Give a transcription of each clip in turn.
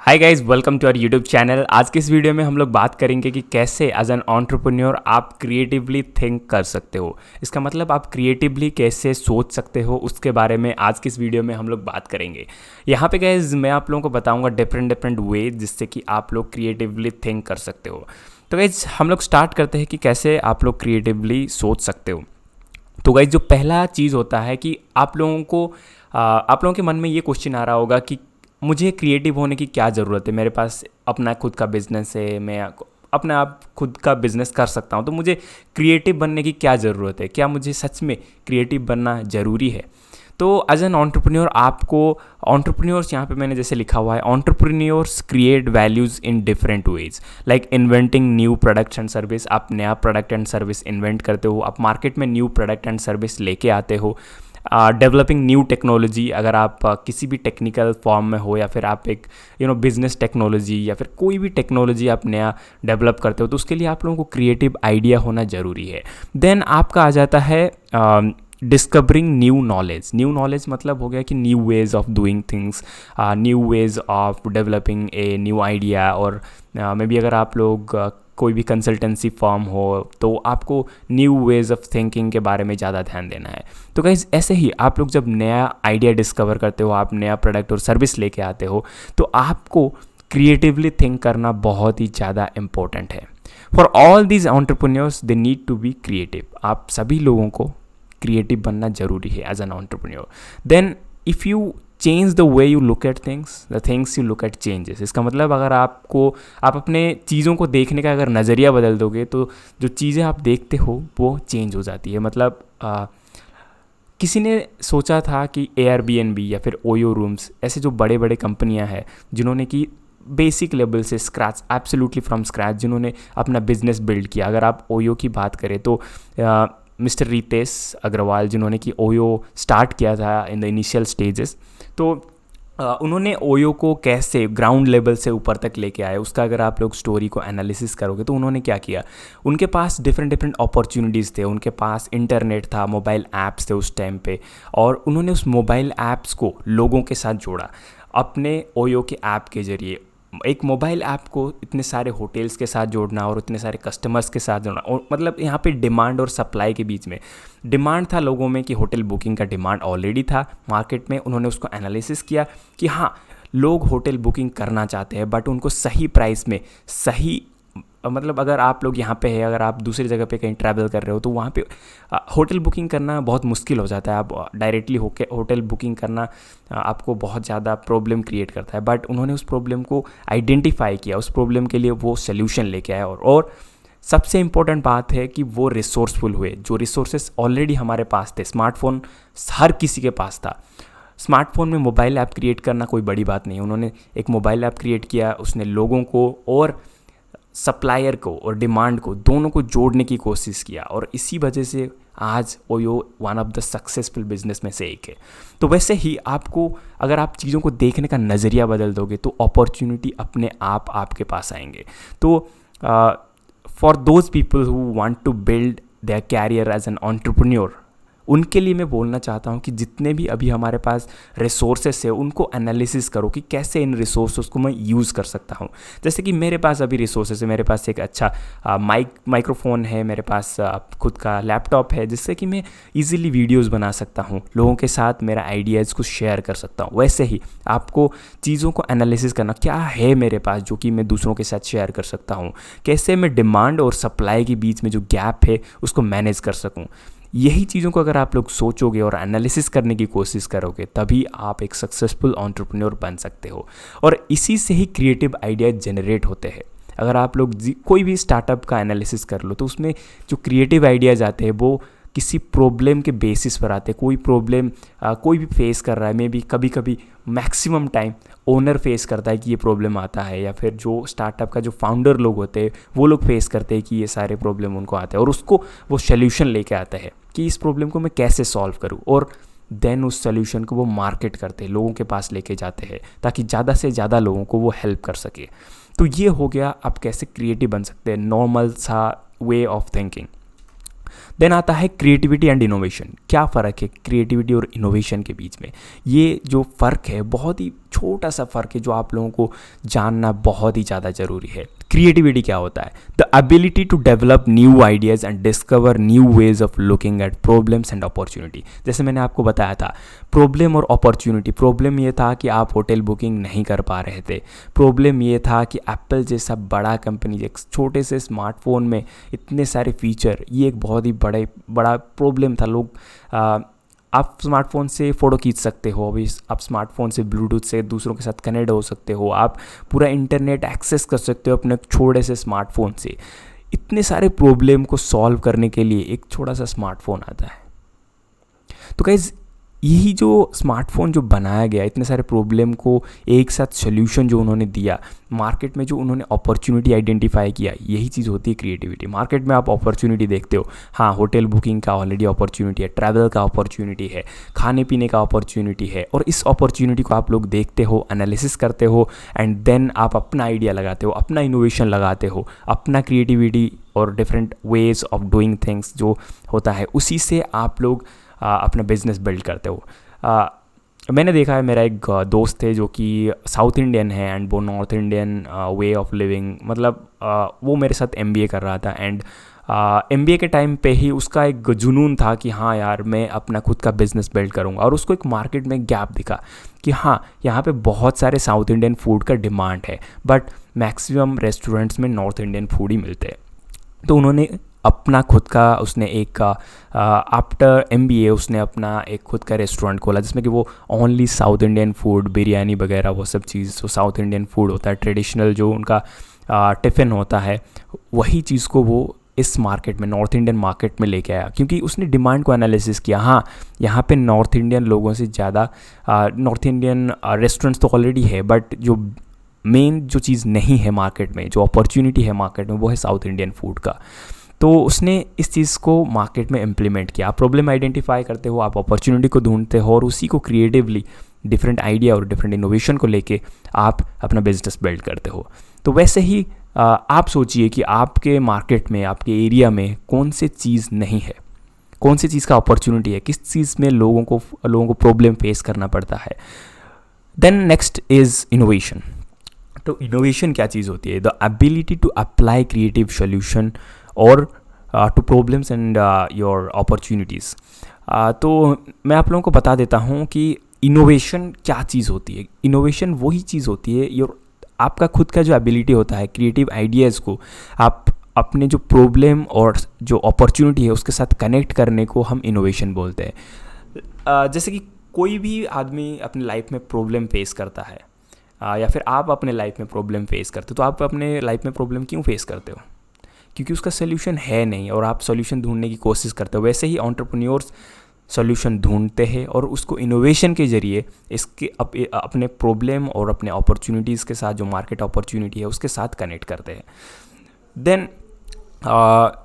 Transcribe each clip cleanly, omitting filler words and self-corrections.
Hi guys, welcome to our YouTube channel. आज के इस वीडियो में हम लोग बात करेंगे कि कैसे एज एन एंटरप्रेन्योर आप क्रिएटिवली थिंक कर सकते हो। इसका मतलब आप क्रिएटिवली कैसे सोच सकते हो, उसके बारे में आज की इस वीडियो में हम लोग बात करेंगे। यहाँ पे गाइस मैं आप लोगों को बताऊँगा डिफरेंट वे जिससे कि आप लोग क्रिएटिवली थिंक कर सकते हो। तो गाइस हम लोग स्टार्ट करते हैं कि कैसे आप लोग क्रिएटिवली सोच सकते हो। तो गाइस जो पहला चीज़ होता है कि आप लोगों के मन में ये क्वेश्चन आ रहा होगा कि मुझे क्रिएटिव होने की क्या ज़रूरत है। मेरे पास अपना खुद का बिजनेस है, मैं अपना आप खुद का बिजनेस कर सकता हूँ, तो मुझे क्रिएटिव बनने की क्या ज़रूरत है, क्या मुझे सच में क्रिएटिव बनना ज़रूरी है। तो एज एन एंटरप्रेन्योर आपको एंटरप्रेन्योर्स यहाँ पे मैंने जैसे लिखा हुआ है, entrepreneurs create values in different ways like inventing new products and service. आप नया प्रोडक्ट एंड सर्विस इन्वेंट करते हो, आप मार्केट में न्यू प्रोडक्ट एंड सर्विस लेके आते हो। डेवलपिंग न्यू टेक्नोलॉजी, अगर आप किसी भी टेक्निकल फॉर्म में हो या फिर आप एक बिजनेस टेक्नोलॉजी या फिर कोई भी टेक्नोलॉजी आप नया डेवलप करते हो, तो उसके लिए आप लोगों को क्रिएटिव आइडिया होना ज़रूरी है। देन आपका आ जाता है discovering new knowledge. New knowledge मतलब हो गया कि new ways of doing things, new ways of developing a new idea. और मे बी अगर आप लोग कोई भी कंसल्टेंसी फॉर्म हो तो आपको न्यू वेज ऑफ थिंकिंग के बारे में ज़्यादा ध्यान देना है। तो गाइस ऐसे ही आप लोग जब नया आइडिया डिस्कवर करते हो, आप नया प्रोडक्ट और सर्विस लेके आते हो, तो आपको क्रिएटिवली थिंक करना बहुत ही ज़्यादा इम्पोर्टेंट है। For all these entrepreneurs they need to be creative. आप सभी लोगों को क्रिएटिव बनना ज़रूरी है as an entrepreneur. Then if you change the way you look at things, the things you look at changes. इसका मतलब अगर आप अपने चीज़ों को देखने का अगर नज़रिया बदल दोगे तो जो चीज़ें आप देखते हो वो चेंज हो जाती है। मतलब किसी ने सोचा था कि एयरबीएनबी या फिर ओयो रूम्स, ऐसे जो बड़े बड़े कंपनियां हैं जिन्होंने कि बेसिक लेवल से स्क्रैच, एब्सोल्युटली फ्रॉम स्क्रैच जिन्होंने अपना बिजनेस बिल्ड किया। अगर आप ओयो की बात करें तो मिस्टर रितेश अग्रवाल जिन्होंने कि ओयो स्टार्ट किया था इन द इनिशियल स्टेजेस, तो उन्होंने ओयो को कैसे ग्राउंड लेवल से ऊपर तक लेके आए, उसका अगर आप लोग स्टोरी को एनालिसिस करोगे तो उन्होंने क्या किया। उनके पास डिफरेंट अपॉर्चुनिटीज़ थे, उनके पास इंटरनेट था, मोबाइल ऐप्स थे उस टाइम पे, और उन्होंने उस मोबाइल ऐप्स को लोगों के साथ जोड़ा अपने ओयो के ऐप के ज़रिए। एक मोबाइल ऐप को इतने सारे होटल्स के साथ जोड़ना और इतने सारे कस्टमर्स के साथ जोड़ना, और मतलब यहाँ पे डिमांड और सप्लाई के बीच में डिमांड था लोगों में कि होटल बुकिंग का डिमांड ऑलरेडी था मार्केट में। उन्होंने उसको एनालिसिस किया कि हाँ, लोग होटल बुकिंग करना चाहते हैं बट उनको सही प्राइस में, सही मतलब अगर आप लोग यहाँ पे है, अगर आप दूसरी जगह पे कहीं ट्रैवल कर रहे हो तो वहाँ पे होटल बुकिंग करना बहुत मुश्किल हो जाता है। आप डायरेक्टली होटल बुकिंग करना आपको बहुत ज़्यादा प्रॉब्लम क्रिएट करता है। बट उन्होंने उस प्रॉब्लम को आइडेंटिफाई किया, उस प्रॉब्लम के लिए वो सोल्यूशन लेके आए। और सबसे इम्पोर्टेंट बात है कि वो रिसोर्सफुल हुए। जो रिसोर्सेस ऑलरेडी हमारे पास थे, स्मार्टफोन हर किसी के पास था, स्मार्टफोन में मोबाइल ऐप क्रिएट करना कोई बड़ी बात नहीं। उन्होंने एक मोबाइल ऐप क्रिएट किया, उसने लोगों को और सप्लायर को और डिमांड को दोनों को जोड़ने की कोशिश किया, और इसी वजह से आज OYO one of the successful business में से एक है। तो वैसे ही आपको अगर आप चीज़ों को देखने का नज़रिया बदल दोगे तो अपॉर्चुनिटी अपने आप आपके पास आएंगे। तो for those people who want to build their career as an entrepreneur, उनके लिए मैं बोलना चाहता हूँ कि जितने भी अभी हमारे पास रिसोर्सेस है उनको एनालिसिस करो कि कैसे इन रिसोर्सेस को मैं यूज़ कर सकता हूँ। जैसे कि मेरे पास अभी रिसोर्सेस है, मेरे पास एक अच्छा माइक्रोफोन है, मेरे पास खुद का लैपटॉप है जिससे कि मैं इजीली वीडियोस बना सकता हूँ, लोगों के साथ मेरा आइडियाज़ को शेयर कर सकता हूँ। वैसे ही आपको चीज़ों को एनालिसिस करना, क्या है मेरे पास जो कि मैं दूसरों के साथ शेयर कर सकता हूँ, कैसे मैं डिमांड और सप्लाई के बीच में जो गैप है उसको मैनेज कर सकूँ। यही चीज़ों को अगर आप लोग सोचोगे और एनालिसिस करने की कोशिश करोगे तभी आप एक सक्सेसफुल एंटरप्रेन्योर बन सकते हो, और इसी से ही क्रिएटिव आइडिया जनरेट होते हैं। अगर आप लोग कोई भी स्टार्टअप का एनालिसिस कर लो तो उसमें जो क्रिएटिव आइडियाज़ आते हैं वो किसी प्रॉब्लम के बेसिस पर आते हैं। कोई प्रॉब्लम कोई भी फेस कर रहा है, मे बी कभी कभी मैक्सिमम टाइम ओनर फेस करता है कि ये प्रॉब्लम आता है, या फिर जो स्टार्टअप का जो फाउंडर लोग होते हैं वो लोग फेस करते हैं कि ये सारे प्रॉब्लम उनको आते हैं, और उसको वो सोल्यूशन लेके आता है कि इस प्रॉब्लम को मैं कैसे सॉल्व करूँ, और देन उस सोल्यूशन को वो मार्केट करते हैं, लोगों के पास लेके जाते हैं ताकि ज़्यादा से ज़्यादा लोगों को वो हेल्प कर सके। तो ये हो गया आप कैसे क्रिएटिव बन सकते हैं, नॉर्मल सा वे ऑफ थिंकिंग। देन आता है क्रिएटिविटी एंड इनोवेशन। क्या फ़र्क है क्रिएटिविटी और इनोवेशन के बीच में? ये जो फ़र्क है बहुत ही छोटा सा फ़र्क है जो आप लोगों को जानना बहुत ही ज़्यादा ज़रूरी है। क्रिएटिविटी क्या होता है? The ability to develop new ideas and discover new ways of looking at problems and opportunity. जैसे मैंने आपको बताया था प्रॉब्लम और अपॉर्चुनिटी। प्रॉब्लम ये था कि आप होटल बुकिंग नहीं कर पा रहे थे। प्रॉब्लम ये था कि एप्पल जैसा बड़ा कंपनी एक छोटे से स्मार्टफोन में इतने सारे फीचर, ये एक बहुत ही बड़ा प्रॉब्लम था। लोग आप स्मार्टफोन से फ़ोटो खींच सकते हो, अभी आप स्मार्टफोन से ब्लूटूथ से दूसरों के साथ कनेक्ट हो सकते हो, आप पूरा इंटरनेट एक्सेस कर सकते हो अपने छोटे से स्मार्टफोन से। इतने सारे प्रॉब्लम को सॉल्व करने के लिए एक छोटा सा स्मार्टफोन आता है। तो गाइस यही जो स्मार्टफोन जो बनाया गया, इतने सारे प्रॉब्लम को एक साथ सोल्यूशन जो उन्होंने दिया, मार्केट में जो उन्होंने अपॉर्चुनिटी आइडेंटिफाई किया, यही चीज़ होती है क्रिएटिविटी। मार्केट में आप अपॉर्चुनिटी देखते हो, हाँ होटल बुकिंग का ऑलरेडी अपॉर्चुनिटी है, ट्रैवल का अपॉर्चुनिटी है, खाने पीने का अपॉर्चुनिटी है, और इस अपॉर्चुनिटी को आप लोग देखते हो, एनालिसिस करते हो, एंड देन आप अपना आइडिया लगाते हो, अपना इनोवेशन लगाते हो, अपना क्रिएटिविटी और different ways of doing things जो होता है, उसी से आप लोग अपना बिजनेस बिल्ड करते हो। मैंने देखा है, मेरा एक दोस्त थे जो कि साउथ इंडियन है एंड वो north Indian way of living, मतलब वो मेरे साथ एमबीए कर रहा था, एंड एमबीए के टाइम पे ही उसका एक जुनून था कि हाँ यार मैं अपना खुद का बिज़नेस बिल्ड करूँगा। और उसको एक मार्केट में गैप दिखा कि हाँ यहाँ पे बहुत सारे साउथ इंडियन फूड का डिमांड है, बट मैक्सिमम रेस्टोरेंट्स में नॉर्थ इंडियन फूड ही मिलते हैं। तो उन्होंने अपना खुद का, उसने एक आफ्टर एमबीए उसने अपना एक खुद का रेस्टोरेंट खोला जिसमें कि वो only south Indian food, biryani वगैरह वो सब चीज़ जो साउथ इंडियन फूड होता है, ट्रेडिशनल जो उनका टिफ़िन होता है, वही चीज़ को वो इस मार्केट में, नॉर्थ इंडियन मार्केट में लेके आया। क्योंकि उसने डिमांड को एनालिसिस किया, हाँ यहाँ पे नॉर्थ इंडियन लोगों से ज़्यादा नॉर्थ इंडियन रेस्टोरेंट्स तो ऑलरेडी है, बट जो मेन जो चीज़ नहीं है मार्केट में, जो अपॉर्चुनिटी है मार्केट में, वो है साउथ इंडियन फूड का। तो उसने इस चीज़ को मार्केट में इम्प्लीमेंट किया। आप प्रॉब्लम आइडेंटिफाई करते हो, आप अपॉर्चुनिटी को ढूंढते हो, और उसी को क्रिएटिवली डिफरेंट आइडिया और डिफरेंट इनोवेशन को लेके आप अपना बिजनेस बिल्ड करते हो। तो वैसे ही आप सोचिए कि आपके मार्केट में, आपके एरिया में कौन सी चीज़ नहीं है, कौन सी चीज़ का अपॉर्चुनिटी है, किस चीज़ में लोगों को प्रॉब्लम फेस करना पड़ता है। Then next is innovation. तो इनोवेशन क्या चीज़ होती है? The ability to apply creative solution और to problems and your opportunities. तो मैं आप लोगों को बता देता हूँ कि इनोवेशन क्या चीज़ होती है। इनोवेशन वही चीज़ होती है, आपका खुद का जो एबिलिटी होता है क्रिएटिव आइडियाज़ को आप अपने जो प्रॉब्लम और जो अपॉर्चुनिटी है उसके साथ कनेक्ट करने को हम इनोवेशन बोलते हैं। जैसे कि कोई भी आदमी अपनी लाइफ में प्रॉब्लम फेस करता है, या फिर आप अपने लाइफ में प्रॉब्लम फेस करते हो, तो आप अपने लाइफ में प्रॉब्लम क्यों फेस करते हो? क्योंकि उसका सोल्यूशन है नहीं और आप सोल्यूशन ढूंढने की कोशिश करते हो। वैसे ही एंटरप्रेन्योर्स सोल्यूशन ढूंढते हैं और उसको इनोवेशन के ज़रिए इसके अपने प्रॉब्लम और अपने अपॉर्चुनिटीज़ के साथ, जो मार्केट अपॉर्चुनिटी है उसके साथ कनेक्ट करते हैं। Then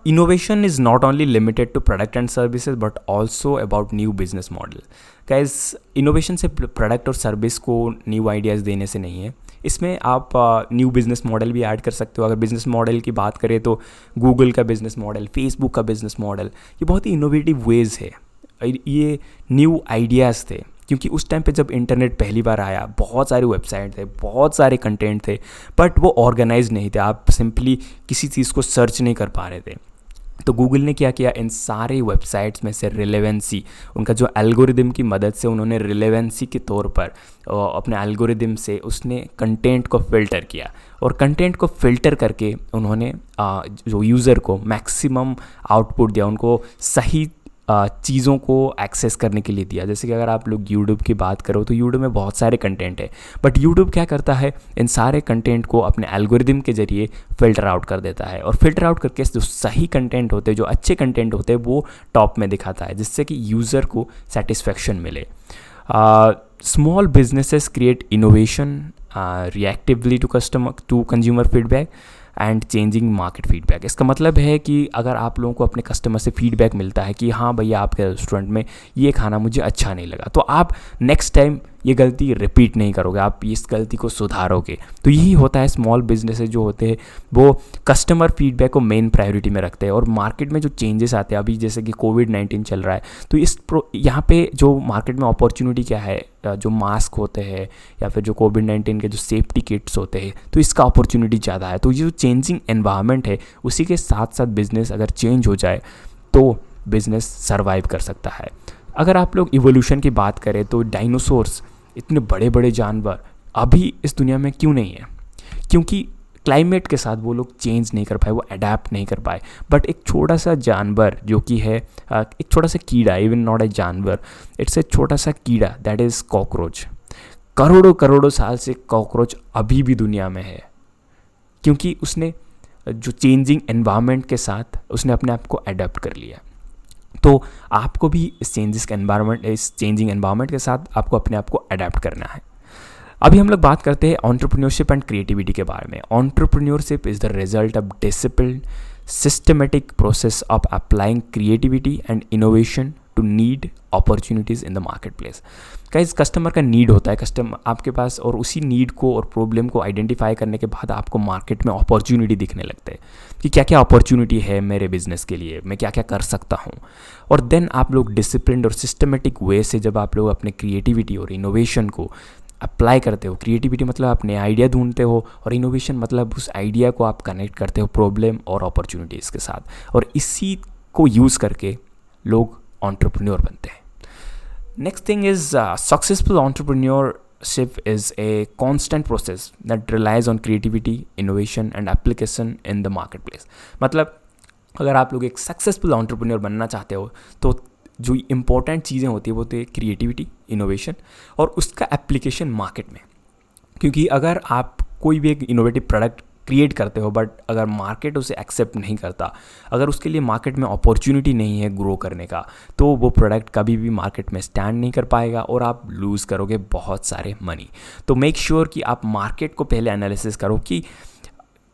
innovation is not only limited to product and services but also about new business model. Guys, innovation से प्रोडक्ट और सर्विस को न्यू आइडियाज़ देने से नहीं है, इसमें आप न्यू बिज़नेस मॉडल भी ऐड कर सकते हो। अगर बिज़नेस मॉडल की बात करें तो गूगल का बिज़नेस मॉडल, फेसबुक का बिज़नेस मॉडल, ये बहुत ही इनोवेटिव वेज़ है, ये न्यू आइडियाज़ थे। क्योंकि उस टाइम पे जब इंटरनेट पहली बार आया, बहुत सारे वेबसाइट थे, बहुत सारे कंटेंट थे, बट वो ऑर्गेनाइज नहीं थे, आप सिंपली किसी चीज़ को सर्च नहीं कर पा रहे थे। तो गूगल ने क्या किया, इन सारे वेबसाइट्स में से रिलेवेंसी, उनका जो एल्गोरिदम की मदद से उन्होंने रिलेवेंसी के तौर पर अपने एल्गोरिदम से उसने कंटेंट को फ़िल्टर किया, और कंटेंट को फ़िल्टर करके उन्होंने जो यूज़र को मैक्सिमम आउटपुट दिया, उनको सही चीज़ों को एक्सेस करने के लिए दिया। जैसे कि अगर आप लोग यूट्यूब की बात करो तो यूट्यूब में बहुत सारे कंटेंट है, बट यूट्यूब क्या करता है, इन सारे कंटेंट को अपने एल्गोरिदम के ज़रिए फ़िल्टर आउट कर देता है, और फिल्टर आउट करके जो सही कंटेंट होते हैं, जो अच्छे कंटेंट होते हैं, वो टॉप में दिखाता है, जिससे कि यूज़र को सेटिस्फेक्शन मिले। Small businesses create innovation reactively to consumer feedback and changing market feedback. इसका मतलब है कि अगर आप लोगों को अपने कस्टमर से फीडबैक मिलता है कि हाँ भैया आपके रेस्टोरेंट में ये खाना मुझे अच्छा नहीं लगा, तो आप नेक्स्ट टाइम ये गलती रिपीट नहीं करोगे, आप इस गलती को सुधारोगे। तो यही होता है, स्मॉल बिजनेसेस जो होते हैं वो कस्टमर फीडबैक को मेन प्रायोरिटी में रखते हैं। और मार्केट में जो चेंजेस आते हैं अभी, जैसे कि कोविड-19 चल रहा है, तो यहाँ पे जो मार्केट में अपॉर्चुनिटी क्या है, जो मास्क होते हैं या फिर जो कोविड-19 के जो सेफ्टी किट्स होते हैं, तो इसका अपॉर्चुनिटी ज़्यादा है। तो ये जो चेंजिंग एनवायरनमेंट है, उसी के साथ साथ बिजनेस अगर चेंज हो जाए तो बिजनेस सर्वाइव कर सकता है। अगर आप लोग इवोल्यूशन की बात करें तो डायनासोर्स, इतने बड़े बड़े जानवर अभी इस दुनिया में क्यों नहीं है? क्योंकि क्लाइमेट के साथ वो लोग चेंज नहीं कर पाए, वो अडेप्ट नहीं कर पाए। बट एक छोटा सा जानवर जो कि है एक छोटा सा कीड़ा, इवन नॉट ए जानवर, इट्स ए छोटा सा कीड़ा, दैट इज़ कॉकरोच। करोड़ों करोड़ों साल से कॉकरोच अभी भी दुनिया में है, क्योंकि उसने जो चेंजिंग एनवायरनमेंट के साथ उसने अपने आप को अडेप्ट कर लिया। तो आपको भी इस चेंजिंग एनवायरनमेंट के साथ आपको अपने आप को अडेप्ट करना है। अभी हम लोग बात करते हैं एंटरप्रेन्योरशिप एंड क्रिएटिविटी के बारे में। Entrepreneurship is the result of discipline systematic process of applying creativity and innovation to need opportunities in the marketplace. Guys, customer का नीड होता है, कस्टमर आपके पास, और उसी नीड को और प्रॉब्लम को आइडेंटिफाई करने के बाद आपको मार्केट में अपॉर्चुनिटी दिखने लगते हैं कि क्या क्या अपॉर्चुनिटी है मेरे बिजनेस के लिए, मैं क्या क्या कर सकता हूँ। और देन आप लोग डिसिप्लिन और सिस्टमेटिक वे से जब आप लोग अपने क्रिएटिविटी और इनोवेशन को अप्लाई करते हो, क्रिएटिविटी मतलब आप नए आइडिया ढूंढते हो, और इनोवेशन मतलब उस आइडिया को आप कनेक्ट करते हो प्रॉब्लम और अपॉर्चुनिटीज़ के साथ, और इसी को यूज़ करके लोग एंटरप्रेन्योर बनते हैं। Next thing is successful entrepreneurship is a constant process that relies on creativity, innovation and application in the marketplace. मतलब अगर आप लोग एक सक्सेसफुल एंटरप्रेन्योर बनना चाहते हो तो जो इंपॉर्टेंट चीज़ें होती है वो तो क्रिएटिविटी, इनोवेशन और उसका एप्लीकेशन मार्केट में। क्योंकि अगर आप कोई भी एक इनोवेटिव प्रोडक्ट क्रिएट करते हो बट अगर मार्केट उसे एक्सेप्ट नहीं करता, अगर उसके लिए मार्केट में अपॉर्चुनिटी नहीं है ग्रो करने का, तो वो प्रोडक्ट कभी भी मार्केट में स्टैंड नहीं कर पाएगा और आप लूज़ करोगे बहुत सारे मनी। तो मेक श्योर कि आप मार्केट को पहले एनालिसिस करो कि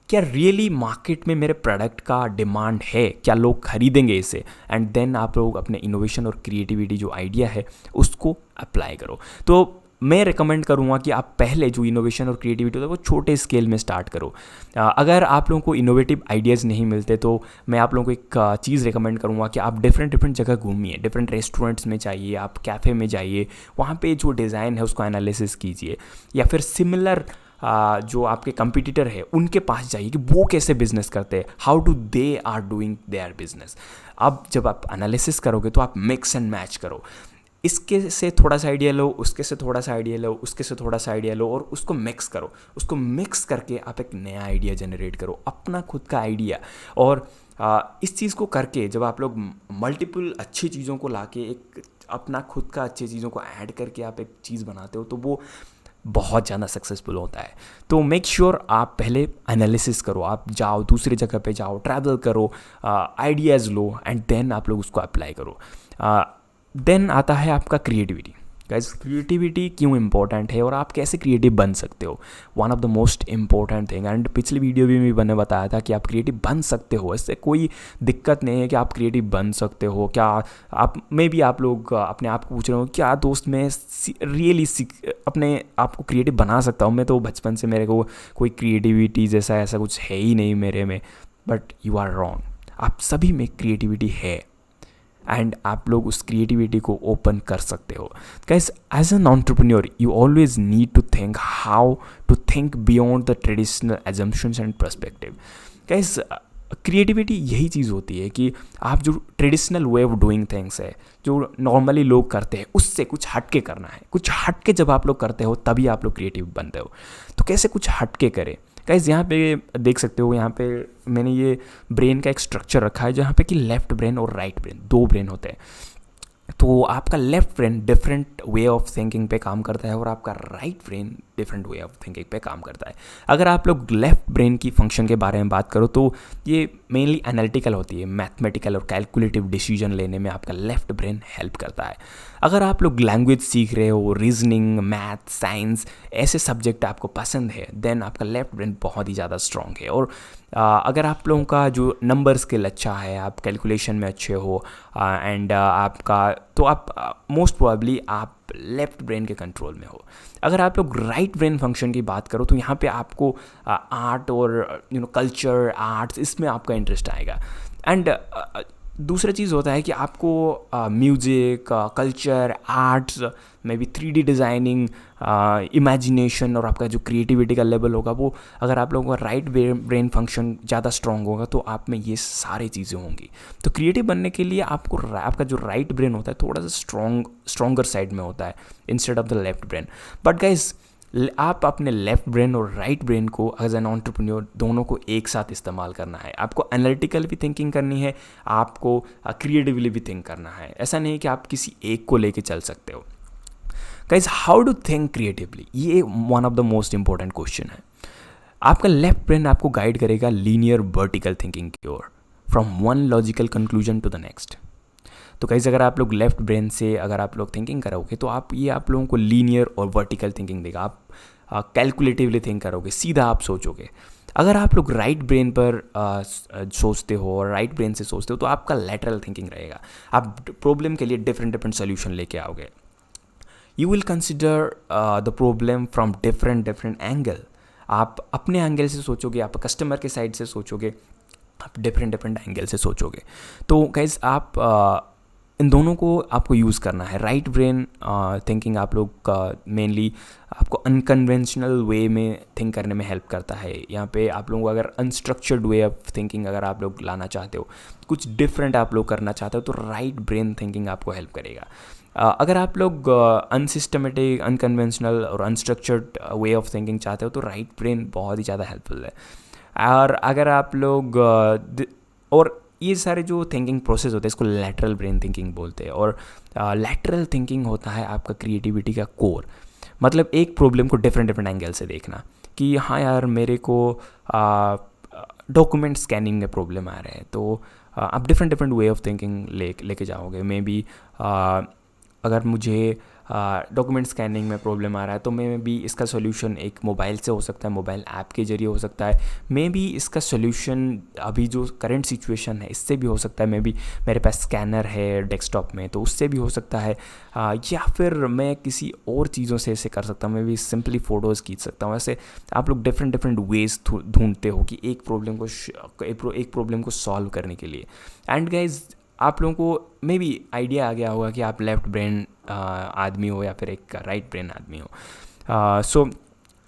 क्या रियली मार्केट में मेरे प्रोडक्ट का डिमांड है, क्या लोग खरीदेंगे इसे, एंड देन आप लोग अपने इनोवेशन और क्रिएटिविटी जो आइडिया है उसको अप्लाई करो। तो मैं रिकमेंड करूँगा कि आप पहले जो इनोवेशन और क्रिएटिविटी होता है वो छोटे स्केल में स्टार्ट करो। अगर आप लोगों को इनोवेटिव आइडियाज़ नहीं मिलते तो मैं आप लोगों को एक चीज़ रिकमेंड करूँगा कि आप डिफरेंट जगह घूमिए, डिफरेंट रेस्टोरेंट्स में जाइए, आप कैफ़े में जाइए, वहाँ पे जो डिज़ाइन है उसको एनालिसिस कीजिए, या फिर सिमिलर जो आपके कंपटीटर है उनके पास जाइए कि वो कैसे बिजनेस करते हैं, how do they are doing their business. अब जब आप एनालिसिस करोगे तो आप मिक्स एंड मैच करो, इसके से थोड़ा सा आइडिया लो, उसके से थोड़ा सा आइडिया लो, उसके से थोड़ा सा आइडिया लो, और उसको मिक्स करो। उसको मिक्स करके आप एक नया आइडिया जनरेट करो, अपना खुद का आइडिया। और इस चीज़ को करके जब आप लोग मल्टीपल अच्छी चीज़ों को लाके एक अपना खुद का अच्छी चीज़ों को ऐड करके आप एक चीज़ बनाते हो तो वो बहुत ज़्यादा सक्सेसफुल होता है। तो मेक श्योर आप पहले एनालिसिस करो, आप जाओ दूसरी जगह पे जाओ, ट्रैवल करो, आइडियाज़ लो, एंड देन आप लोग उसको अप्लाई करो। देन आता है आपका क्रिएटिविटी। गाइस, क्रिएटिविटी क्यों इंपॉर्टेंट है और आप कैसे क्रिएटिव बन सकते हो, one of the most important thing. And पिछली वीडियो भी मैंने बताया था कि आप क्रिएटिव बन सकते हो, इससे कोई दिक्कत नहीं है कि आप क्रिएटिव बन सकते हो। क्या आप में भी आप लोग अपने आप को पूछ रहे हो क्या दोस्त मैं रियली अपने आप को क्रिएटिव बना सकता हूँ? मैं तो बचपन से मेरे को कोई क्रिएटिविटी जैसा ऐसा कुछ है ही नहीं मेरे में। बट यू आर रॉन्ग, आप सभी में क्रिएटिविटी है एंड आप लोग उस क्रिएटिविटी को ओपन कर सकते हो। Guys, as an entrepreneur you always need to think how to think beyond the traditional assumptions and perspective. Guys, creativity यही चीज़ होती है कि आप जो traditional way of doing things है, जो नॉर्मली लोग करते हैं, उससे कुछ हटके करना है। कुछ हटके जब आप लोग करते हो तभी आप लोग क्रिएटिव बनते हो। तो कैसे कुछ हटके करें? गाइस, यहाँ पे देख सकते हो, यहाँ पे मैंने ये ब्रेन का एक स्ट्रक्चर रखा है जहाँ पे कि लेफ्ट ब्रेन और राइट ब्रेन, दो ब्रेन होते हैं। तो आपका left brain different way of thinking पे काम करता है और आपका right brain different way of thinking पे काम करता है। अगर आप लोग लेफ्ट ब्रेन की फंक्शन के बारे में बात करो तो ये मेनली एनालिटिकल होती है, मैथमेटिकल और कैलकुलेटिव डिसीजन लेने में आपका लेफ्ट ब्रेन हेल्प करता है। अगर आप लोग लैंग्वेज सीख रहे हो, रीजनिंग, मैथ, साइंस, ऐसे सब्जेक्ट आपको पसंद है, देन आपका लेफ्ट ब्रेन बहुत ही ज़्यादा स्ट्रॉन्ग है। और अगर आप लोगों का जो नंबर स्किल अच्छा है, आप कैलकुलेशन में अच्छे हो एंड आपका तो आप मोस्ट प्रोबेबली आप लेफ्ट ब्रेन के कंट्रोल में हो। अगर आप लोग राइट ब्रेन फंक्शन की बात करो तो यहाँ पे आपको आर्ट और कल्चर, आर्ट्स, इसमें आपका इंटरेस्ट आएगा। एंड दूसरा चीज़ होता है कि आपको music, culture, arts, may be 3D designing, imagination और आपका जो क्रिएटिविटी का लेवल होगा वो, अगर आप लोगों का राइट ब्रेन फंक्शन ज़्यादा स्ट्रॉन्ग होगा तो आप में ये सारी चीज़ें होंगी। तो क्रिएटिव बनने के लिए आपको आपका जो राइट ब्रेन होता है थोड़ा सा स्ट्रॉन्गर साइड में होता है instead of the left brain. But guys, आप अपने लेफ्ट ब्रेन और राइट ब्रेन को एज एन एंटरप्रेन्योर दोनों को एक साथ इस्तेमाल करना है। आपको एनालिटिकल भी थिंकिंग करनी है, आपको क्रिएटिवली भी थिंक करना है। ऐसा नहीं कि आप किसी एक को लेके चल सकते हो। Guys, how to think creatively, ये one of the most important question है। आपका लेफ्ट ब्रेन आपको गाइड करेगा लीनियर वर्टिकल थिंकिंग की ओर, from one logical conclusion to the next. तो गाइस, अगर आप लोग लेफ्ट ब्रेन से अगर आप लोग थिंकिंग करोगे तो आप लोगों को लीनियर और वर्टिकल थिंकिंग देगा। आप कैलकुलेटिवली थिंक करोगे, सीधा आप सोचोगे। अगर आप लोग राइट ब्रेन पर सोचते हो और राइट ब्रेन से सोचते हो तो आपका लैटरल थिंकिंग रहेगा। आप प्रॉब्लम के लिए डिफरेंट सोल्यूशन लेके आओगे। You will consider the problem from different angle. आप अपने एंगल से सोचोगे, आप कस्टमर के साइड से सोचोगे, आप डिफरेंट एंगल से सोचोगे। तो गाइस, आप इन दोनों को आपको यूज़ करना है। राइट ब्रेन थिंकिंग आप लोग का मेनली आपको अनकन्वेंशनल वे में थिंक करने में हेल्प करता है। यहाँ पे आप लोग अगर अनस्ट्रक्चर्ड वे ऑफ थिंकिंग अगर आप लोग लाना चाहते हो, कुछ डिफरेंट आप लोग करना चाहते हो, तो राइट ब्रेन थिंकिंग आपको हेल्प करेगा। अगर आप लोग अनसिस्टमेटिक, अनकन्वेंशनल और अनस्ट्रक्चर्ड वे ऑफ थिंकिंग चाहते हो तो राइट ब्रेन बहुत ही ज़्यादा हेल्पफुल है। और अगर आप लोग और ये सारे जो थिंकिंग प्रोसेस होते हैं इसको लैटरल ब्रेन थिंकिंग बोलते हैं। और लैटरल थिंकिंग होता है आपका क्रिएटिविटी का कोर। मतलब एक प्रॉब्लम को डिफरेंट एंगल से देखना कि हाँ यार, मेरे को डॉक्यूमेंट स्कैनिंग में प्रॉब्लम आ रहे हैं, तो आप डिफरेंट वे ऑफ थिंकिंग लेके जाओगे। मे बी अगर मुझे डॉक्यूमेंट स्कैनिंग में प्रॉब्लम आ रहा है तो मे बी इसका सोल्यूशन एक मोबाइल से हो सकता है, मोबाइल ऐप के जरिए हो सकता है। मे बी इसका सोल्यूशन अभी जो करंट सिचुएशन है इससे भी हो सकता है। मे बी मेरे पास स्कैनर है डेस्कटॉप में तो उससे भी हो सकता है, या फिर मैं किसी और चीज़ों से इसे कर सकता हूँ। मैं भी सिंपली फ़ोटोज़ खींच सकता हूँ। ऐसे आप लोग डिफरेंट वेज ढूंढते हो कि एक प्रॉब्लम को सॉल्व करने के लिए। एंड गाइज, आप लोगों को मे बी आइडिया आ गया होगा कि आप लेफ्ट ब्रेन आदमी हो या फिर एक राइट ब्रेन आदमी हो। So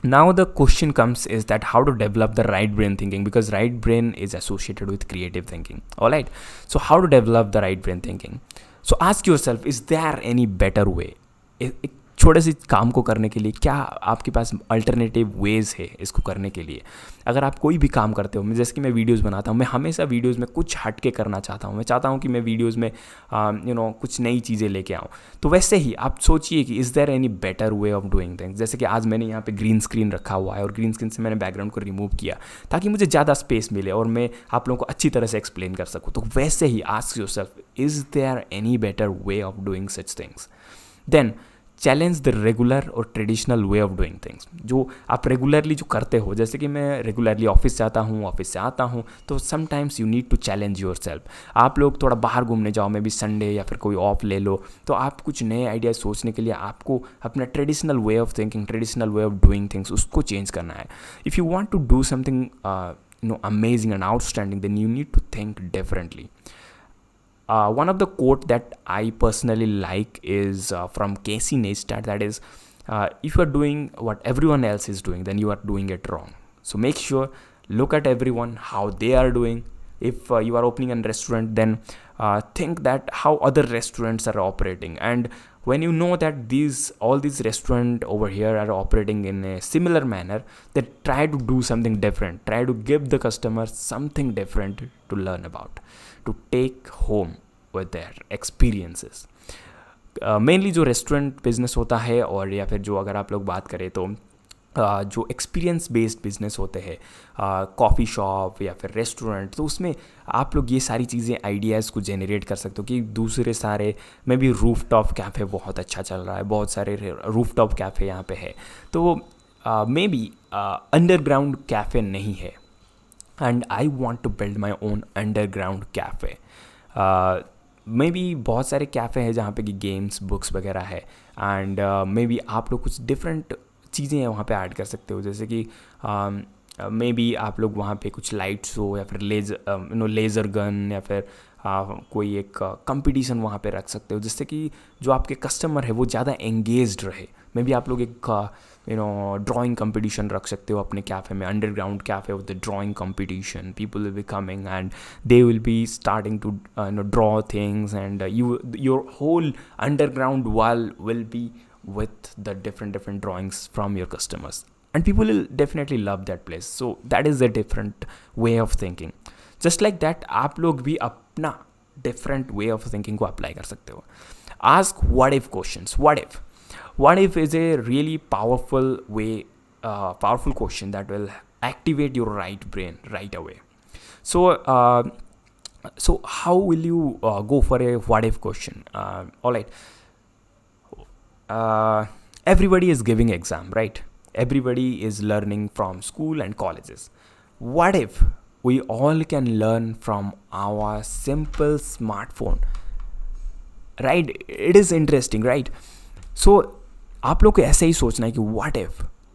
now the question comes is that how to develop the right brain thinking, because right brain is associated with creative thinking. Alright, so how to develop the right brain thinking? So ask yourself, is there any better way? एक छोटे से काम को करने के लिए क्या आपके पास अल्टरनेटिव वेज है इसको करने के लिए? अगर आप कोई भी काम करते हो, जैसे कि मैं वीडियोस बनाता हूँ, मैं हमेशा वीडियोस में कुछ हट के करना चाहता हूँ। मैं चाहता हूँ कि मैं वीडियोस में कुछ नई चीज़ें लेके आऊँ। तो वैसे ही आप सोचिए कि is there any better way of doing things? जैसे कि आज मैंने यहाँ पे ग्रीन स्क्रीन रखा हुआ है और ग्रीन स्क्रीन से मैंने बैकग्राउंड को रिमूव किया ताकि मुझे ज़्यादा स्पेस मिले और मैं आप लोगों को अच्छी तरह से एक्सप्लेन कर सकूँ। तो वैसे ही ask yourself, is there any better way of doing such things? Then challenge the regular और traditional way of doing things. जो आप रेगुलरली जो करते हो, जैसे कि मैं रेगुलरली ऑफिस जाता हूँ, ऑफिस से आता हूँ, तो sometimes you need to challenge yourself. आप लोग थोड़ा बाहर घूमने जाओ, मे बी संडे या फिर कोई ऑफ ले लो, तो आप कुछ नए आइडियाज सोचने के लिए आपको अपना traditional way of thinking, traditional way of doing things उसको चेंज करना है। If you want to do something amazing and outstanding, then you need to think differently. One of the quote that I personally like is from Casey Neistat, that is, if you are doing what everyone else is doing, then you are doing it wrong. So make sure, look at everyone, how they are doing. If you are opening a restaurant, then think that how other restaurants are operating. And when you know that all these restaurants over here are operating in a similar manner, then try to do something different. Try to give the customer something different to learn about, to take home with their experiences. Mainly जो restaurant business होता है, और या फिर जो अगर आप लोग बात करें तो जो एक्सपीरियंस बेस्ड बिजनेस होते हैं, कॉफ़ी शॉप या फिर रेस्टोरेंट, तो उसमें आप लोग ये सारी चीज़ें आइडियाज़ को जनरेट कर सकते हो कि दूसरे सारे में भी रूफ टॉप कैफ़े बहुत अच्छा चल रहा है, बहुत सारे रूफ टॉप कैफ़े यहाँ पे है, तो मे बी अंडरग्राउंड कैफ़े नहीं है, and I want to build my own underground cafe. May be बहुत सारे कैफ़े हैं जहाँ पे कि गेम्स बुक्स वगैरह है, एंड मे बी आप लोग कुछ डिफरेंट चीज़ें हैं वहाँ पे ऐड कर सकते हो, जैसे कि मे बी आप लोग वहाँ पे कुछ लाइट्स हो या फिर लेज़र गन या फिर कोई एक कंपटीशन वहाँ पे रख सकते हो, जिससे कि जो आपके कस्टमर है वो ज़्यादा एंगेज्ड रहे। मे बी आप लोग एक ड्राइंग कंपटीशन रख सकते हो अपने कैफ़े में, underground cafe with the drawing competition. People will be coming and they will be starting to draw things, and your whole underground wall will be with the different drawings from your customers, and people will definitely love that place. So that is a different way of thinking. Just like that, आप लोग भी अपना different way of thinking को apply कर सकते हो. Ask what if questions. What if is a really powerful powerful question that will activate your right brain right away. So how will you go for a what if question? All right. Everybody is giving exam, right? Everybody is learning from school and colleges. What if we all can learn from our simple smartphone? Right? It is interesting, right? So आप लोग को ऐसे ही सोचना है कि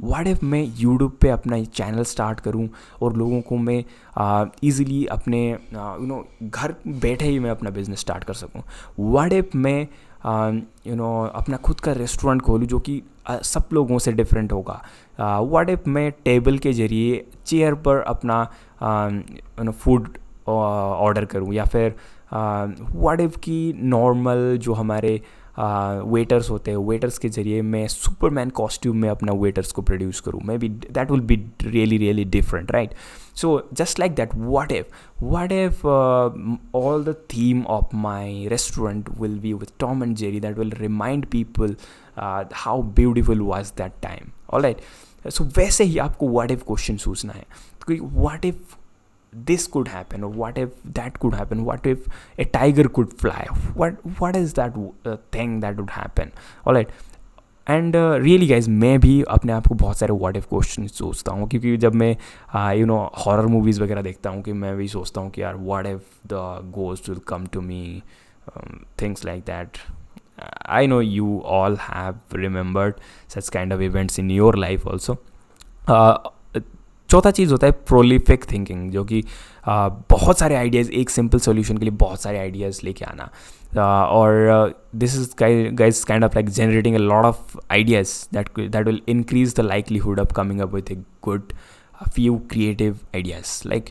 what if मैं YouTube पे अपना चैनल स्टार्ट करूं और लोगों को मैं ईज़िली अपने घर बैठे ही मैं अपना बिजनेस स्टार्ट कर सकूं. What if मैं अपना खुद का रेस्टोरेंट खोलूँ जो कि सब लोगों से डिफरेंट होगा. व्हाट इफ मैं टेबल के ज़रिए चेयर पर अपना फूड ऑर्डर करूँ, या फिर व्हाट इफ की नॉर्मल जो हमारे वेटर्स होते हैं, वेटर्स के ज़रिए मैं सुपरमैन कॉस्ट्यूम में अपना वेटर्स को प्रोड्यूस करूँ. May be that will be really different, right? So just like that, what if all the theme of my restaurant will be with Tom and Jerry, that will remind people how beautiful was that time. All right. So वैसे ही आपको what if question सोचना है. What if this could happen, or what if that could happen? What if a tiger could fly? What is that thing that would happen? All right. And really guys मैं भी अपने आप को बहुत सारे what if question सोचता हूँ, क्योंकि जब मैं हॉरर मूवीज़ वगैरह देखता हूँ कि मैं भी सोचता हूँ कि यार what if the ghost will come to me, things like that. I know you all have remembered such kind of events in your life also. चौथा चीज़ होता है प्रोलिफिक थिंकिंग, जो कि बहुत सारे आइडियाज़, एक सिंपल सोल्यूशन के लिए बहुत सारे आइडियाज़ लेके आना. और this is guys kind of like generating a lot of ideas that will increase the likelihood of coming up with a few creative ideas. Like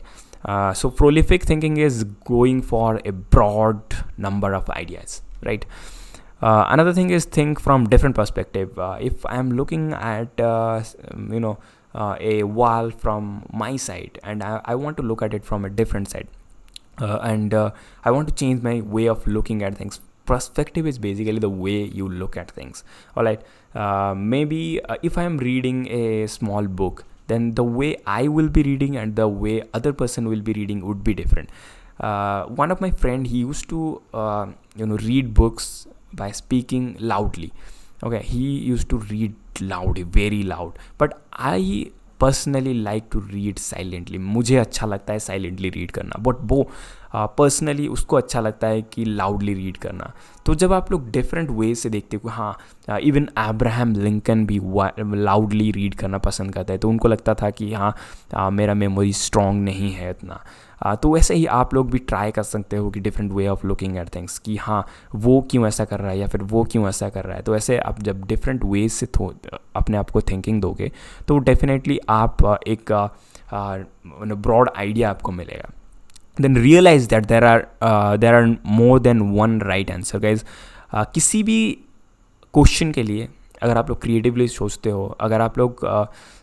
so prolific thinking is going for a broad number of ideas, right? Another thing is think from different perspective. If I am looking at a wall from my side, and I want to look at it from a different side, and I want to change my way of looking at things. Perspective is basically the way you look at things. All right. Maybe if I am reading a small book, then the way I will be reading and the way other person will be reading would be different. One of my friend, he used to read books by speaking loudly. Okay, he used to read loud, very loud. But I personally like to read silently. मुझे अच्छा लगता है silently read करना, but वो personally उसको अच्छा लगता है कि लाउडली रीड करना. तो जब आप लोग डिफरेंट वे से देखते हो, हाँ इवन अब्राहम लिंकन भी लाउडली रीड करना पसंद करता है, तो उनको लगता था कि हाँ मेरा मेमोरी स्ट्रॉन्ग नहीं है इतना. तो वैसे ही आप लोग भी ट्राई कर सकते हो कि different way of looking at things, कि हाँ वो क्यों ऐसा कर रहा है या फिर वो क्यों ऐसा कर रहा है. तो ऐसे आप जब डिफरेंट वेज से अपने आप को थिंकिंग दोगे तो डेफिनेटली आप एक ब्रॉड आइडिया आपको मिलेगा. Then realize that there are more than one right answer. Guys किसी भी क्वेश्चन के लिए अगर आप लोग क्रिएटिवली सोचते हो, अगर आप लोग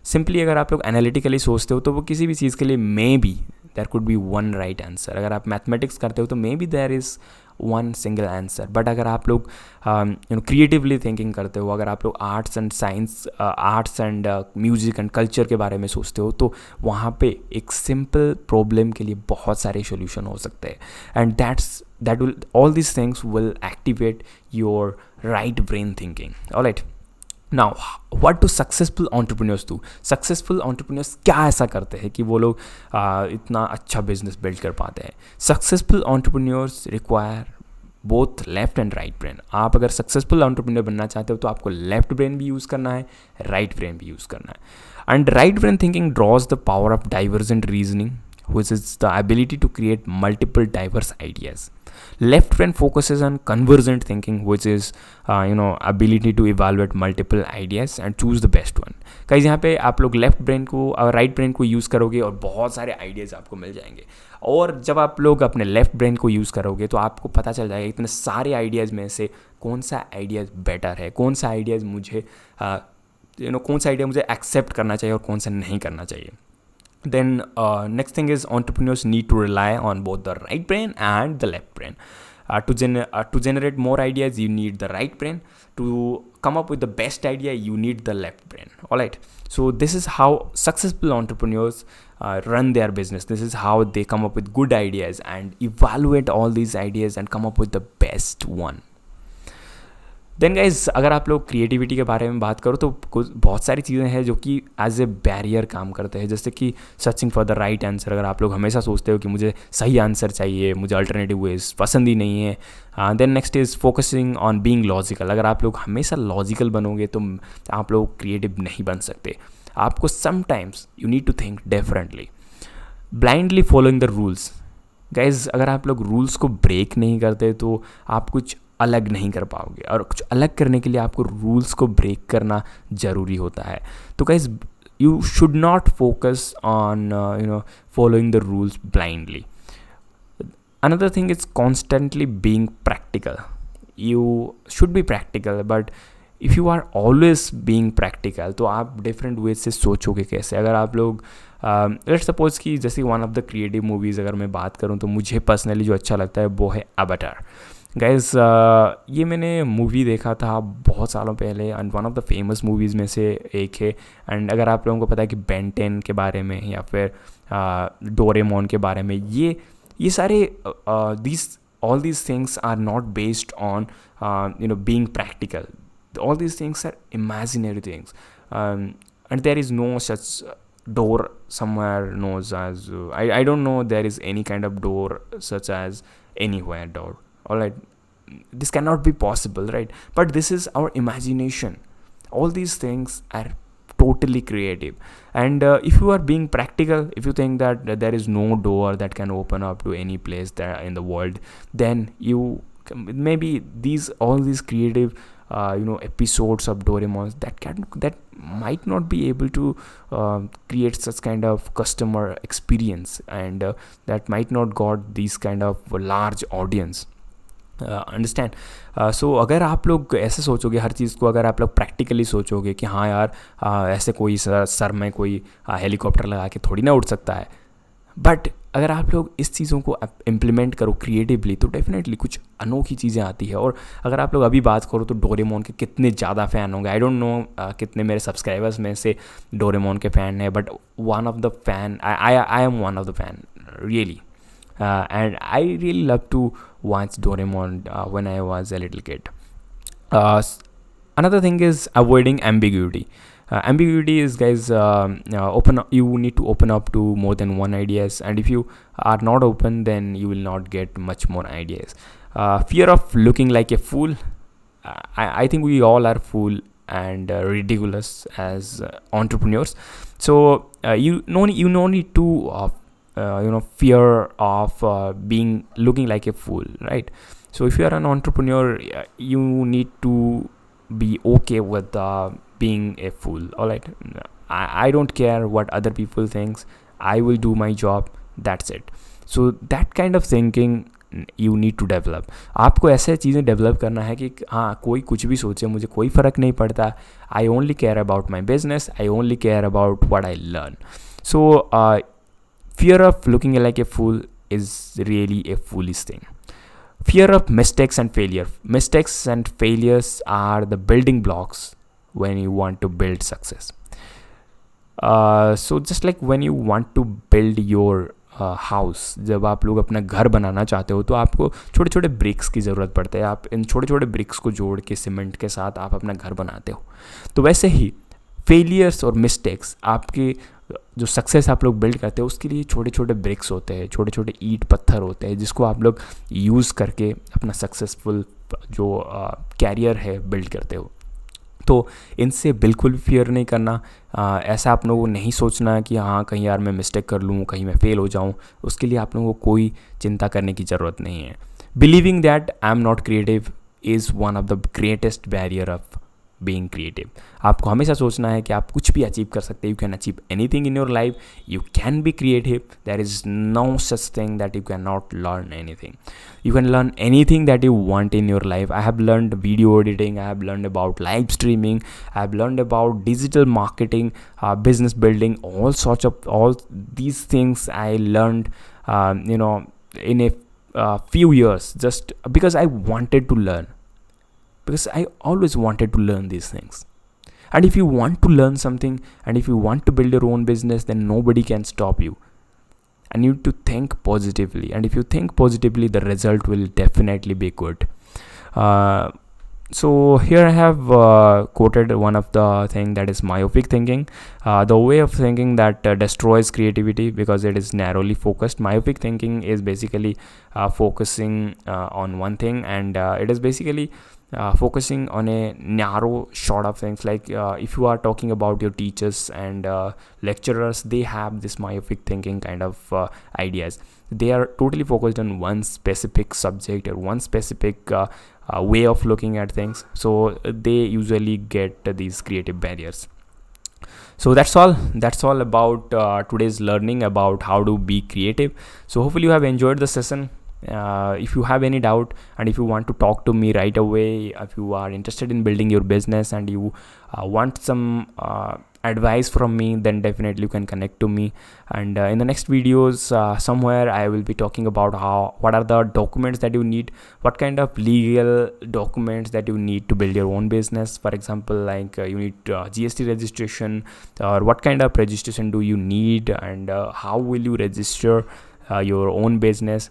सिंपली अगर आप लोग एनालिटिकली सोचते हो, तो वो किसी भी चीज़ के लिए may be there could be one right answer. अगर आप मैथमेटिक्स करते हो तो may be there is one single answer. But अगर आप लोग क्रिएटिवली थिंकिंग करते हो, अगर आप लोग arts and science, arts and music and culture के बारे में सोचते हो, तो वहाँ पे एक सिंपल प्रॉब्लम के लिए बहुत सारे सोल्यूशन हो सकते हैं. And that will all these things will activate your right brain thinking. All right. Now, what do successful entrepreneurs do? Successful entrepreneurs क्या ऐसा करते हैं कि वो लोग इतना अच्छा बिजनेस बिल्ड कर पाते हैं? Successful entrepreneurs require both left and right brain. आप अगर सक्सेसफुल एंटरप्रेन्योर बनना चाहते हो तो आपको लेफ्ट ब्रेन भी यूज़ करना है, राइट ब्रेन भी यूज़ करना है। And right brain thinking drawers the power of divergent reasoning, which is the ability to create multiple diverse ideas. Left brain focuses on convergent thinking, which is ability to evaluate multiple ideas and choose the best one. कहीं यहाँ पे आप लोग left brain को और right brain को use करोगे और बहुत सारे आइडियाज़ आपको मिल जाएंगे। और जब आप लोग अपने लेफ्ट ब्रेन को यूज़ करोगे तो आपको पता चल जाएगा इतने सारे आइडियाज़ में से कौन सा आइडियाज़ बेटर है, कौन सा आइडियाज़ मुझे कौन सा आइडिया मुझे एक्सेप्ट करना चाहिए और कौन सा नहीं करना चाहिए। Then next thing is entrepreneurs need to rely on both the right brain and the left brain. To generate more ideas, you need the right brain. To come up with the best idea, you need the left brain. All right. So this is how successful entrepreneurs run their business. This is how they come up with good ideas and evaluate all these ideas and come up with the best one. Then guys, अगर आप लोग creativity के बारे में बात करो तो कुछ बहुत सारी चीज़ें हैं जो कि एज ए बैरियर काम करते हैं, जैसे कि searching for the right answer. अगर आप लोग हमेशा सोचते हो कि मुझे सही आंसर चाहिए, मुझे अल्टरनेटिव वेज पसंद ही नहीं है। Then next is focusing on being logical. अगर आप लोग हमेशा लॉजिकल बनोगे तो आप लोग क्रिएटिव नहीं बन सकते। आपको sometimes you need to think differently. Blindly following the rules. Guys, अगर आप लोग रूल्स को ब्रेक नहीं करते तो आप कुछ अलग नहीं कर पाओगे, और कुछ अलग करने के लिए आपको रूल्स को ब्रेक करना ज़रूरी होता है। तो guys, you should not focus on following the rules blindly. Another thing is constantly being practical. You should be practical, but if you are always being practical तो आप डिफरेंट वे से सोचोगे कैसे। अगर आप लोग लेट्स सपोज कि जैसे one of the creative movies अगर मैं बात करूँ तो मुझे पर्सनली जो अच्छा लगता है वो है अवतार। गाइज, ये मैंने मूवी देखा था बहुत सालों पहले and one of the famous movies में से एक है। एंड अगर आप लोगों को पता है कि बेन 10 के बारे में या फिर डोरेमोन के बारे में, ये सारे all these things are not based on being practical. All these things are imaginary things, and there is no such door somewhere known as I don't know there is any kind of door such as anywhere door. All right, this cannot be possible, right? But this is our imagination. All these things are totally creative, and if you are being practical, if you think that there is no door that can open up to any place there in the world, then you maybe all these creative episodes of Doraemon that might not be able to create such kind of customer experience, and that might not got these kind of large audience. Understand. So अगर आप लोग ऐसे सोचोगे हर चीज़ को, अगर आप लोग practically सोचोगे कि हाँ यार ऐसे कोई सर में कोई हेलीकॉप्टर लगा के थोड़ी ना उड़ सकता है, बट अगर आप लोग इस चीज़ों को इम्प्लीमेंट करो क्रिएटिवली तो डेफिनेटली कुछ अनोखी चीज़ें आती है। और अगर आप लोग अभी बात करो तो डोरेमोन के कितने ज़्यादा फ़ैन होंगे, आई डोंट नो कितने मेरे सब्सक्राइबर्स में से डोरेमोन के फ़ैन हैं, but one of the fan, I am one of the fan really, and I really love to watch Doraemon when I was a little kid. Another thing is avoiding ambiguity. Ambiguity is, guys, you need to open up to more than one ideas, and if you are not open then you will not get much more ideas. Fear of looking like a fool. I think we all are fool and ridiculous as entrepreneurs, so you no need to fear of being looking like a fool, right? So if you are an entrepreneur, you need to be okay with being a fool. All right, I don't care what other people thinks. I will do my job, that's it. So that kind of thinking you need to develop. आपको ऐसे चीज़ें develop करना है कि हाँ कोई कुछ भी सोचे मुझे कोई फ़र्क नहीं पड़ता. I only care about my business. I only care about what I learn. So fear of looking like a fool is really a foolish thing. Fear of mistakes and failure. Mistakes and failures are the building blocks when you want to build success. So just like when you want to build your house, जब आप लोग अपना घर बनाना चाहते हो तो आपको छोटे छोटे ब्रिक्स की ज़रूरत पड़ता है. आप इन छोटे छोटे ब्रिक्स को जोड़ के सीमेंट के साथ आप अपना घर बनाते हो. तो वैसे ही फेलियर्स और मिस्टेक्स आपके जो सक्सेस आप लोग बिल्ड करते हो उसके लिए छोटे छोटे ब्रिक्स होते हैं, छोटे छोटे ईंट पत्थर होते हैं जिसको आप लोग यूज़ करके अपना सक्सेसफुल जो कैरियर है बिल्ड करते हो। तो इनसे बिल्कुल भी फियर नहीं करना। ऐसा आप लोगों को नहीं सोचना कि हाँ कहीं यार मैं मिस्टेक कर लूँ, कहीं मैं फेल हो जाऊँ, उसके लिए आप लोगों को कोई चिंता करने की ज़रूरत नहीं है। Believing that I am not creative is one of the greatest barrier of being creative. आपको हमेशा सोचना है कि आप कुछ भी अचीव कर सकते हैं, you can achieve anything in your life, you can be creative, there is no such thing that you can not learn anything, you can learn anything that you want in your life. I have learned video editing, I have learned about live streaming, I have learned about digital marketing, business building, all these things I learned in a few years, just because I wanted to learn, because I always wanted to learn these things. And if you want to learn something and if you want to build your own business, then nobody can stop you. I need to think positively, and if you think positively, the result will definitely be good. So here I have quoted one of the thing, that is myopic thinking, the way of thinking that destroys creativity because it is narrowly focused. Myopic thinking is basically focusing on one thing, and it is basically focusing on a narrow short of things. Like if you are talking about your teachers and lecturers, they have this myopic thinking kind of ideas. They are totally focused on one specific subject or one specific way of looking at things, so they usually get these creative barriers. So that's all about today's learning about how to be creative. So hopefully you have enjoyed the session. If you have any doubt and if you want to talk to me right away, if you are interested in building your business and you want some advice from me, then definitely you can connect to me. And in the next videos, somewhere I will be talking about what are the documents that you need, what kind of legal documents that you need to build your own business. For example, like you need GST registration, or what kind of registration do you need, and how will you register your own business.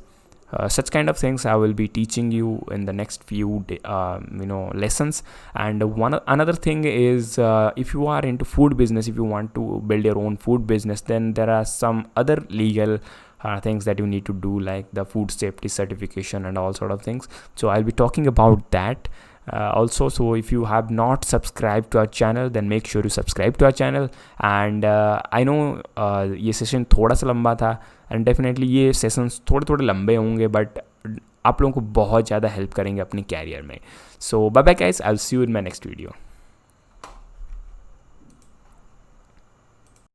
Such kind of things I will be teaching you in the next few lessons. And another thing is, if you are into food business, if you want to build your own food business, then there are some other legal things that you need to do, like the food safety certification and all sort of things. So I'll be talking about that also. So if you have not subscribed to our channel, then make sure you subscribe to our channel. And I know ये session थोड़ा सा लंबा था, and definitely ये sessions थोड़े थोड़े लंबे होंगे, बट आप लोगों को बहुत ज़्यादा हेल्प करेंगे अपने कैरियर में. So bye bye guys, I will see you in my next video.